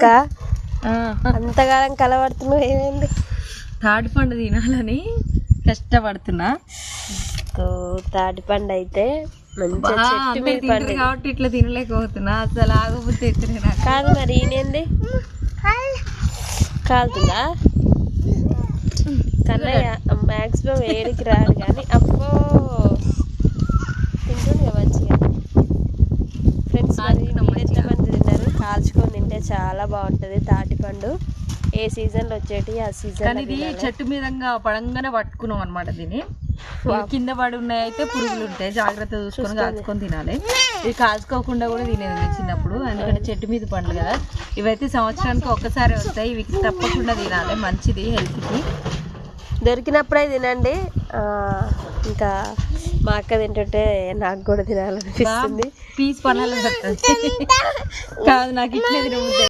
అక్క అంతకాలం కలబడుతున్నావు ఏమైంది? తాటి పండు తినాలని కష్టపడుతున్నా. తాటి పండు అయితే మంచిగా చెట్టు మీద పండు కాబట్టి ఇట్లా తినలేకపోతున్నా. అసలు ఆగబుద్ధి ఎత్తున్నా కాదు. మరి ఈయనేంది కాలుతుందా? కన్నయ్య మ్యాక్సిమం ఏడికి రాడు కానీ అప్పో తింటుంది కదా మంచిగా. ఫ్రెండ్స్ మరి ఎంతమంది తిన్నారు? కాల్చుకొని తింటే చాలా బాగుంటుంది తాటిపండు. ఏ సీజన్లో వచ్చేటి ఆ సీజన్. ఇది చెట్టు మీదంగా పడంగానే పట్టుకున్నాం అనమాట. దీన్ని కింద పడి ఉన్నాయి అయితే పురుగులు ఉంటాయి, జాగ్రత్త చూసుకొని కాల్చుకొని తినాలి. ఇది కాల్చుకోకుండా కూడా తినేది చిన్నప్పుడు, ఎందుకంటే చెట్టు మీద పండ్లు కదా. ఇవైతే సంవత్సరానికి ఒక్కసారి వస్తాయి. ఇవి తప్పకుండా తినాలి, మంచిది హెల్త్కి. దొరికినప్పుడే తినండి. ఇంకా మా అక్క తింటుంటే నాకు కూడా తినాలనిపిస్తుంది. పీస్ పనాలి కాదు, నాకు ఇట్లే తినబుద్ధి.